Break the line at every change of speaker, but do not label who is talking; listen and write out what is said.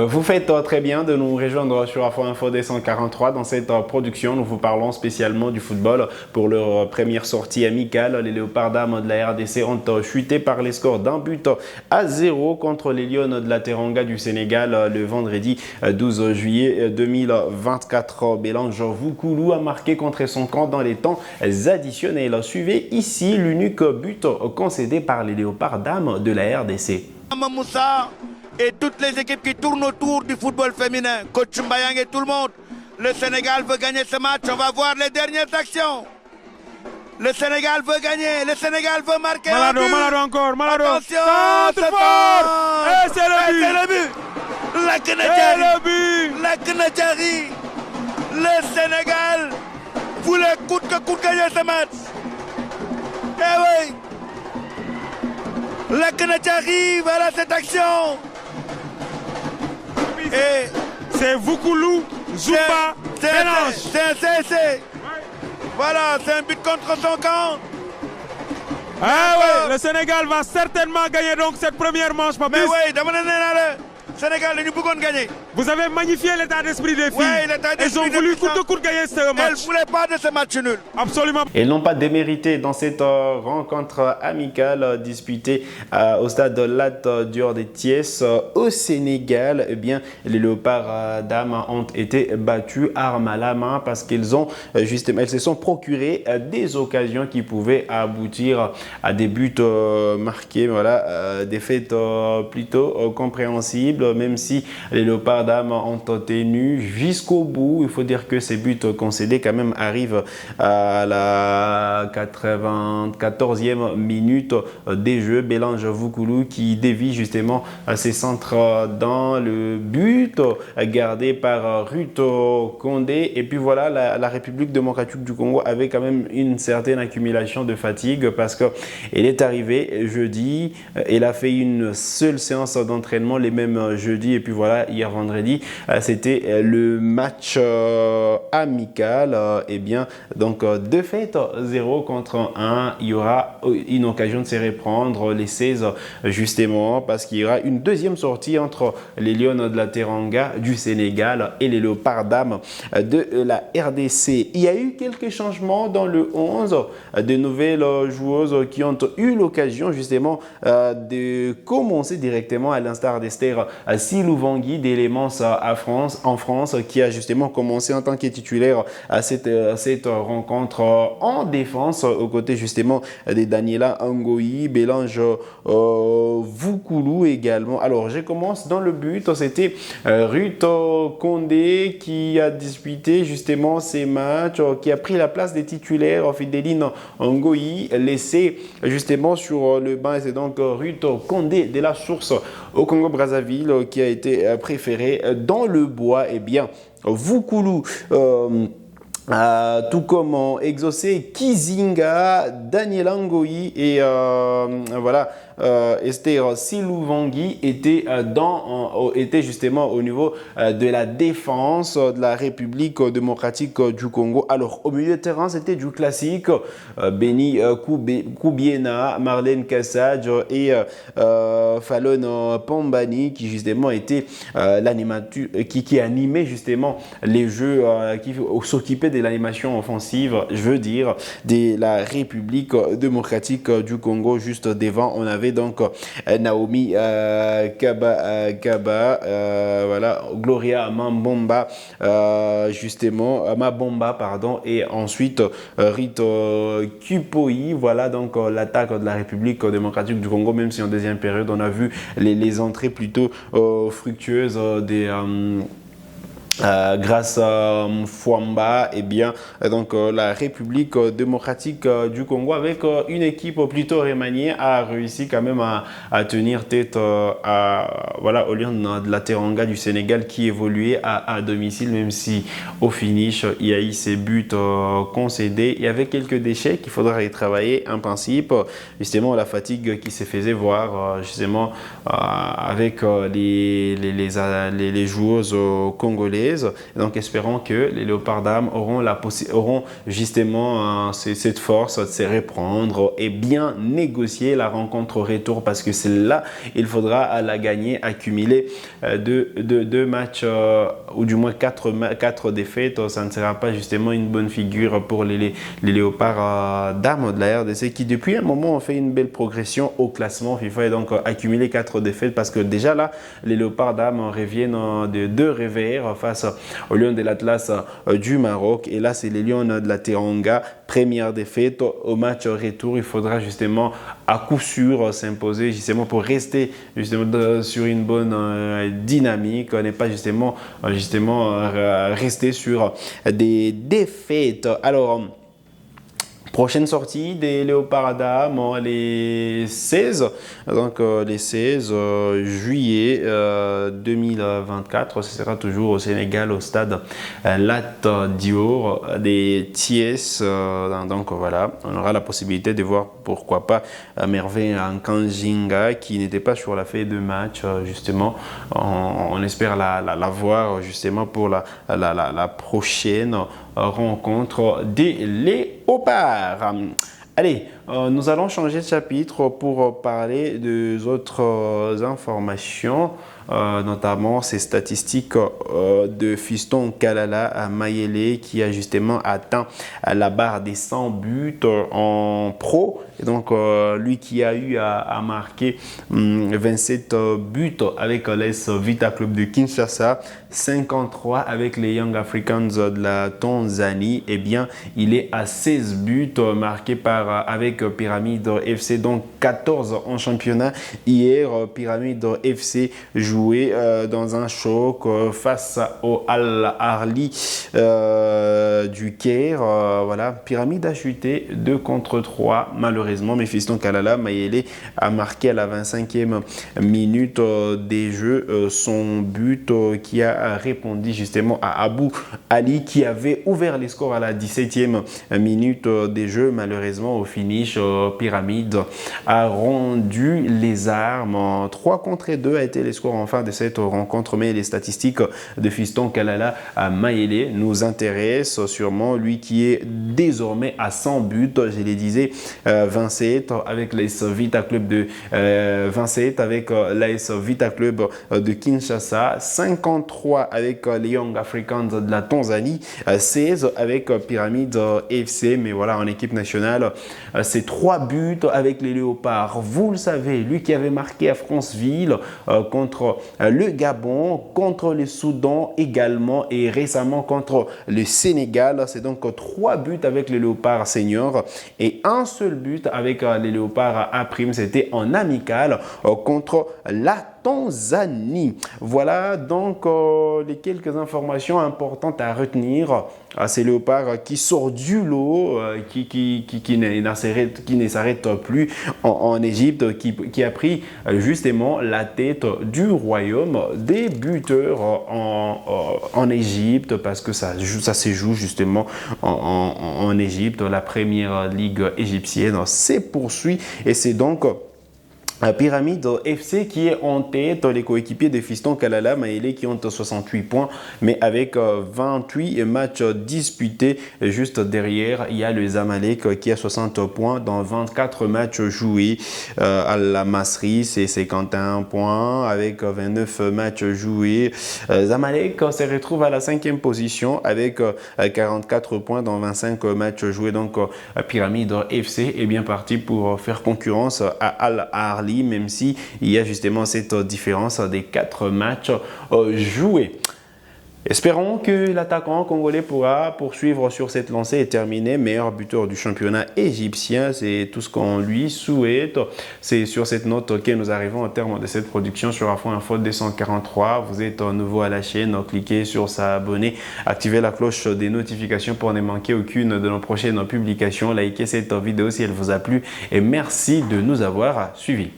Vous faites très bien de nous rejoindre sur Afro Info D143. Dans cette production, nous vous parlons spécialement du football. Pour leur première sortie amicale, les Léopards dames de la RDC ont chuté par les scores d'1-0 contre les Lions de la Teranga du Sénégal le vendredi 12 juillet 2024. Bélange Voukoulou a marqué contre son camp dans les temps additionnels. Suivez ici l'unique but concédé par les Léopards dames de la RDC.
Moussa et toutes les équipes qui tournent autour du football féminin, coach Mbayang et tout le monde, le Sénégal veut gagner ce match, on va voir les dernières actions. Le Sénégal veut gagner, le Sénégal veut marquer.
Malado encore, Malado.
Attention,
centre fort. Et c'est le but.
La Kenadjari. Le Sénégal voulait coûte que coûte gagner ce match. Eh oui. La Kenadjari, voilà cette action.
Et c'est Voukoulou, Zouba, mélange.
C'est voilà, c'est un but contre son camp.
Ah ouais, le Sénégal va certainement gagner donc cette première manche, Papis.
Mais oui, le Sénégal, nous pouvons gagner.
Vous avez magnifié l'état d'esprit des filles.
Oui, l'état d'esprit.
Elles ont voulu coûte que coûte gagner ce match.
Elles ne voulaient pas de ce match nul.
Absolument.
Elles n'ont pas démérité dans cette rencontre amicale disputée au stade Lat Dior de Thiès au Sénégal. Eh bien, les Léopards dames ont été battus armes à la main parce qu'elles ont justement, elles se sont procurées des occasions qui pouvaient aboutir à des buts marqués. Voilà, des faits plutôt compréhensibles, même si les Léopards dames ont tenu jusqu'au bout. Il faut dire que ces buts concédés quand même arrivent à la 94e minute des jeux. Bélange Voukoulou qui dévie justement ses centres dans le but gardé par Ruth Condé. Et puis voilà, la République démocratique du Congo avait quand même une certaine accumulation de fatigue parce qu'elle est arrivée jeudi, elle a fait une seule séance d'entraînement les mêmes jeudis et puis voilà, hier vendredi, c'était le match amical. Et bien, donc, deux faites 0 contre 1. Il y aura une occasion de se reprendre les 16 justement parce qu'il y aura une deuxième sortie entre les Lions de la Teranga du Sénégal et les Léopards dames de la RDC. Il y a eu quelques changements dans le 11, de nouvelles joueuses qui ont eu l'occasion justement de commencer directement à l'instar d'Esther Silouvangui d'Elemans en France qui a justement commencé en tant que titulaire à cette rencontre en défense aux côtés justement de Daniela Ngoyi, Bélange Voukoulou également. Alors je commence dans le but, c'était Ruth Condé qui a disputé justement ces matchs, qui a pris la place des titulaires Fideline Ngoyi laissé justement sur le banc et c'est donc Ruth Condé de la source au Congo-Brazzaville qui a été préféré dans le bois. Et bien Voukoulou tout comme Exaucé Kizinga, Daniel Ngoyi et voilà, Esther Silouvangui était justement au niveau de la défense de la République démocratique du Congo. Alors au milieu de terrain, c'était du classique, Béni Koubiena, Marlène Kassaj et Fallon Pambani qui justement était l'animateur qui animait justement les jeux, qui s'occupait de l'animation offensive, je veux dire, de la République démocratique du Congo. Juste devant, on avait donc Naomi Kaba, voilà, Gloria Mabomba, justement, Mabomba, pardon, et ensuite Rito Kupoi. Voilà donc l'attaque de la République démocratique du Congo, même si en deuxième période, on a vu les entrées plutôt fructueuses des grâce à Fouamba, et bien donc la République démocratique du Congo avec une équipe plutôt remaniée a réussi quand même à tenir tête voilà, au Lion de la Teranga du Sénégal qui évoluait à domicile, même si au finish il y a eu ces buts concédés. Il y avait quelques déchets qu'il faudra y travailler, en principe, justement la fatigue qui se faisait voir justement avec les joueuses congolaises. 16. Donc espérons que les Léopards dames auront justement cette force de se reprendre et bien négocier la rencontre retour, parce que c'est là il faudra la gagner, accumuler deux matchs ou du moins 4 défaites. Ça ne sera pas justement une bonne figure pour les Léopards dames de la RDC qui depuis un moment ont fait une belle progression au classement FIFA et donc accumuler 4 défaites, parce que déjà là les Léopards dames reviennent de 2 revers face aux Lions de l'Atlas du Maroc, et là c'est les Lions de la Teranga, première défaite. Au match retour il faudra justement à coup sûr s'imposer justement pour rester justement sur une bonne dynamique, n'est pas justement rester sur des défaites. Alors prochaine sortie des Léopards dames, les 16, donc les 16 juillet 2024, ce sera toujours au Sénégal au stade Lat Dior des Thiès. Donc voilà, on aura la possibilité de voir pourquoi pas Merveille Nkanjinga qui n'était pas sur la feuille de match justement. On espère la voir justement pour la prochaine rencontre des Léopards. Allez, nous allons changer de chapitre pour parler des autres informations, notamment ces statistiques de Fiston Kalala Mayele qui a justement atteint la barre des 100 buts en pro. Et donc, lui qui a eu à marquer 27 buts avec l'AS Vita Club de Kinshasa, 53 avec les Young Africans de la Tanzanie, eh bien, il est à 16 buts marqués avec Pyramide FC, donc 14 en championnat. Hier, Pyramide FC jouait dans un choc face au Al Ahly du Caire. Voilà, Pyramide a chuté 2-3 malheureusement, mais Fiston Kalala Mayele a marqué à la 25e minute des jeux son but qui a répondu justement à Abou Ali qui avait ouvert les scores à la 17e minute des jeux. Malheureusement, au finish, Pyramide a rendu les armes. 3-2 a été les scores en fin de cette rencontre, mais les statistiques de Fiston Kalala Mayele nous intéressent sûrement. Lui qui est désormais à 100 buts, je les disais, 27 avec l'AS Vita Club de 27 avec l'AS Vita Club de Kinshasa, 53 avec les Young Africans de la Tanzanie, 16 avec Pyramide FC. Mais voilà, en équipe nationale, c'est 3 buts avec les Léopards. Vous le savez, lui qui avait marqué à Franceville contre le Gabon, contre le Soudan également et récemment contre le Sénégal. C'est donc 3 buts avec les Léopards seniors et un seul but avec les Léopards A'. C'était en amical contre la Tanzanie. Voilà donc les quelques informations importantes à retenir. Ces Léopards qui sort du lot, qui ne s'arrête plus en Égypte, qui a pris justement la tête du royaume des buteurs en Égypte, parce que ça se joue justement en Égypte. La première ligue égyptienne se poursuit et c'est donc Pyramide FC qui est en tête, les coéquipiers de Fiston Kalala Mayele qui ont 68 points, mais avec 28 matchs disputés. Juste derrière, il y a le Zamalek qui a 60 points dans 24 matchs joués. À la Masri, c'est 51 points avec 29 matchs joués. Zamalek se retrouve à la 5e position avec 44 points dans 25 matchs joués. Donc, Pyramide FC est bien parti pour faire concurrence à Al Ahly, même si il y a justement cette différence des 4 matchs joués. Espérons que l'attaquant congolais pourra poursuivre sur cette lancée et terminer meilleur buteur du championnat égyptien. C'est tout ce qu'on lui souhaite. C'est sur cette note que nous arrivons au terme de cette production sur Afro Info 243. Vous êtes nouveau à la chaîne, cliquez sur s'abonner, activez la cloche des notifications pour ne manquer aucune de nos prochaines publications. Likez cette vidéo si elle vous a plu et merci de nous avoir suivis.